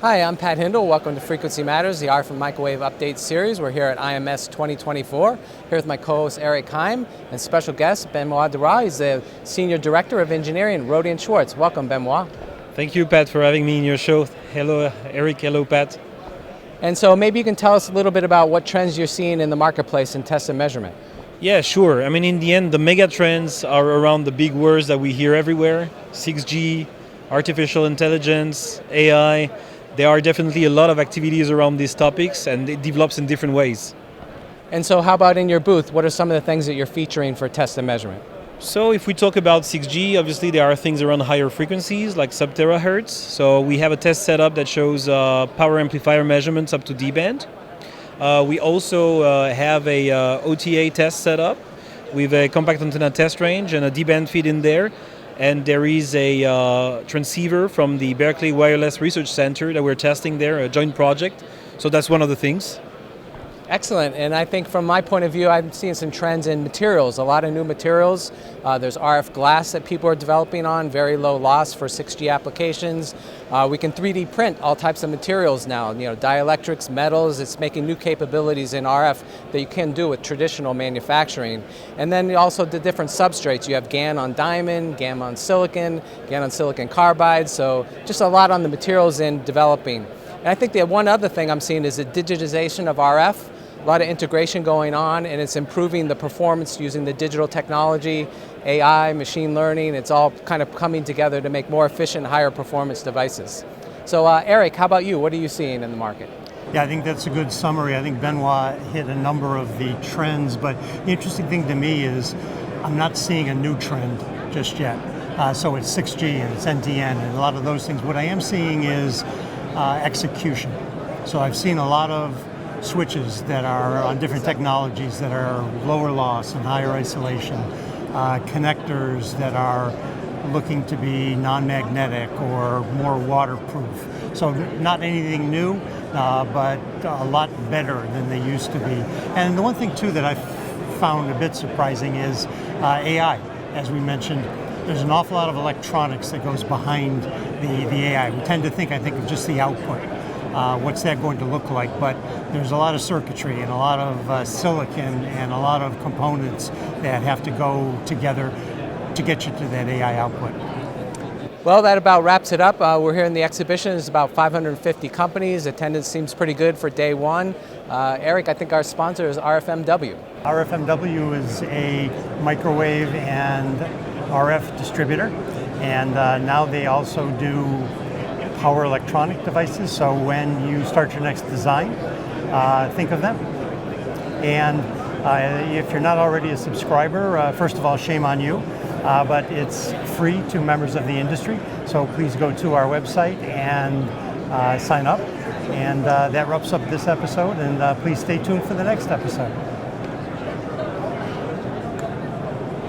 Hi, I'm Pat Hindle. Welcome to Frequency Matters, the RF and Microwave Update Series. We're here at IMS 2024, here with my co-host Eric Heim and special guest Benoit Dura. He's the Senior Director of Engineering at Rohde & Schwarz. Welcome, Benoit. Thank you, Pat, for having me in your show. Hello, Eric. Hello, Pat. And so maybe you can tell us a little bit about what trends you're seeing in the marketplace in test and measurement. Yeah, sure. I mean, in the end, the mega trends are around the big words that we hear everywhere: 6G, artificial intelligence, AI. There are definitely a lot of activities around these topics, and it develops in different ways. And so how about in your booth? What are some of the things that you're featuring for test and measurement? So if we talk about 6G, obviously there are things around higher frequencies like sub-terahertz. So we have a test setup that shows power amplifier measurements up to D-band. We also have a OTA test setup with a compact antenna test range and a D-band feed in there. And there is a transceiver from the Berkeley Wireless Research Center that we're testing there, a joint project. So that's one of the things. Excellent, and I think from my point of view, I'm seeing some trends in materials, a lot of new materials. There's RF glass that people are developing on, very low loss for 6G applications. We can 3D print all types of materials now, dielectrics, metals. It's making new capabilities in RF that you can do with traditional manufacturing. And then also the different substrates. You have GaN on diamond, GaN on silicon carbide, so just a lot on the materials in developing. And I think the one other thing I'm seeing is the digitization of RF. A lot of integration going on, and it's improving the performance using the digital technology, AI, machine learning. It's all kind of coming together to make more efficient, higher performance devices. So Eric, how about you? What are you seeing in the market? Yeah, I think that's a good summary. I think Benoit hit a number of the trends, but the interesting thing to me is I'm not seeing a new trend just yet. So it's 6G and it's NTN and a lot of those things. What I am seeing is execution. So I've seen a lot of switches that are on different technologies that are lower loss and higher isolation, connectors that are looking to be non-magnetic or more waterproof. So not anything new, but a lot better than they used to be. And the one thing too that I found a bit surprising is AI. As we mentioned, there's an awful lot of electronics that goes behind the AI. We tend to think, I think, of just the output. What's that going to look like? But there's a lot of circuitry and a lot of silicon and a lot of components that have to go together to get you to that AI output. Well, that about wraps it up. We're here in the exhibition. There's about 550 companies. Attendance seems pretty good for day one. Eric, I think our sponsor is RFMW. RFMW is a microwave and RF distributor, and now they also do power electronic devices. So when you start your next design, think of them. And if you're not already a subscriber, first of all, shame on you. But it's free to members of the industry. So please go to our website and sign up. And that wraps up this episode. And please stay tuned for the next episode.